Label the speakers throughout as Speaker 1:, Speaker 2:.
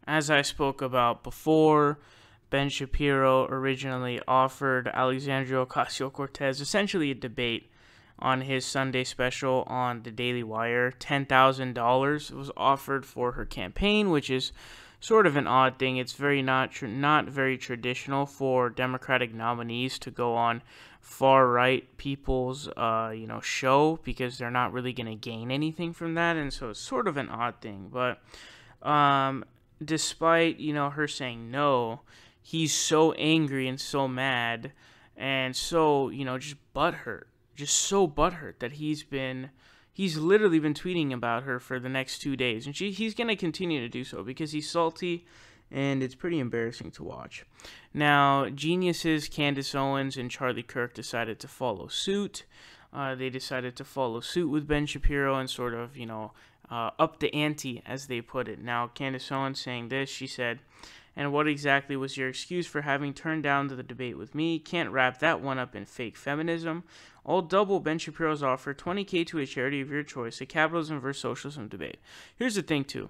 Speaker 1: as I spoke about before, Ben Shapiro originally offered Alexandria Ocasio-Cortez essentially a debate on his Sunday special on the Daily Wire. $10,000 was offered for her campaign, which is sort of an odd thing. It's very not very traditional for Democratic nominees to go on far right people's show, because they're not really going to gain anything from that, and so it's sort of an odd thing. But despite her saying no, he's so angry and so mad and so just so butthurt that he's literally been tweeting about her for the next 2 days, and he's going to continue to do so because he's salty, and it's pretty embarrassing to watch. Now, geniuses Candace Owens and Charlie Kirk decided to follow suit. They decided to follow suit with Ben Shapiro and sort of, up the ante, as they put it. Now, Candace Owens saying this, she said, "And what exactly was your excuse for having turned down the debate with me? Can't wrap that one up in fake feminism. I'll double Ben Shapiro's offer, $20K to a charity of your choice, a capitalism versus socialism debate." Here's the thing, too.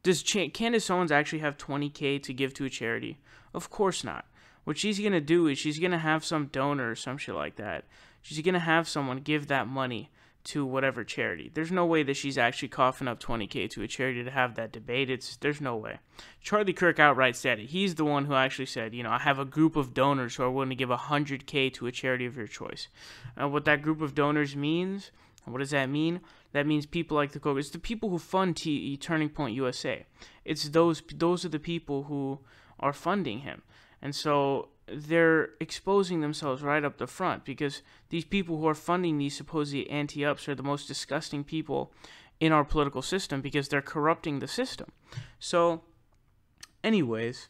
Speaker 1: Does Candace Owens actually have $20K to give to a charity? Of course not. What she's going to do is she's going to have some donor or some shit like that. She's going to have someone give that money to whatever charity. There's no way that she's actually coughing up $20K to a charity to have that debate. There's no way. Charlie Kirk outright said it. He's the one who actually said, I have a group of donors who are willing to give $100K to a charity of your choice. What that group of donors means, what does that mean? That means people like it's the people who fund Turning Point USA. It's those are the people who are funding him. And so they're exposing themselves right up the front, because these people who are funding these supposed anti-ups are the most disgusting people in our political system, because they're corrupting the system. So, anyways,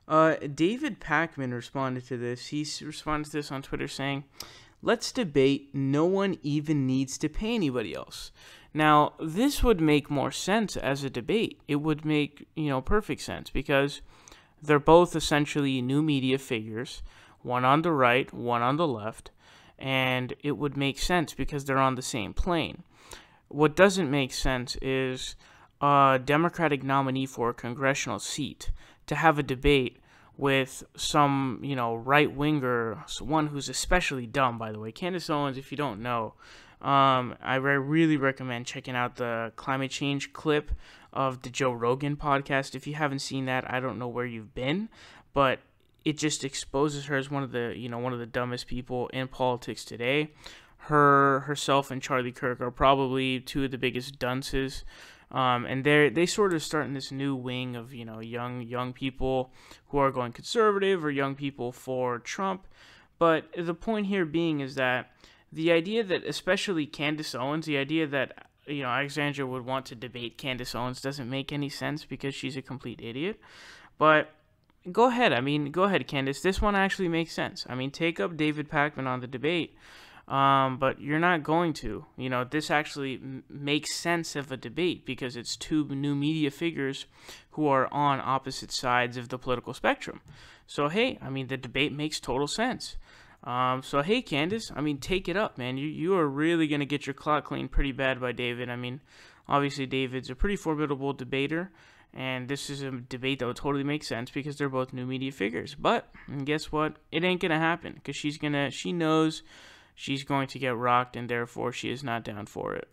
Speaker 1: David Pakman responded to this. He responded to this on Twitter saying, "Let's debate. No one even needs to pay anybody else." Now, this would make more sense as a debate. It would make, perfect sense, because they're both essentially new media figures, one on the right, one on the left, and it would make sense because they're on the same plane. What doesn't make sense is a Democratic nominee for a congressional seat to have a debate with some, right-winger, one who's especially dumb, by the way. Candace Owens, if you don't know, I really recommend checking out the climate change clip of the Joe Rogan podcast. If you haven't seen that, I don't know where you've been, but it just exposes her as one of the dumbest people in politics today. Herself and Charlie Kirk are probably two of the biggest dunces. And they sort of starting this new wing of, young people who are going conservative, or young people for Trump. But the point here being is that the idea that, especially Candace Owens, the idea that, Alexandria would want to debate Candace Owens doesn't make any sense, because she's a complete idiot. But go ahead, Candace. This one actually makes sense. Take up David Pakman on the debate. But you're not going to. This actually makes sense of a debate, because it's two new media figures who are on opposite sides of the political spectrum. So, hey, the debate makes total sense. So, hey, Candace, take it up, man. You are really going to get your clock cleaned pretty bad by David. Obviously, David's a pretty formidable debater, and this is a debate that would totally make sense because they're both new media figures. But guess what? It ain't going to happen, because she knows she's going to get rocked, and therefore she is not down for it.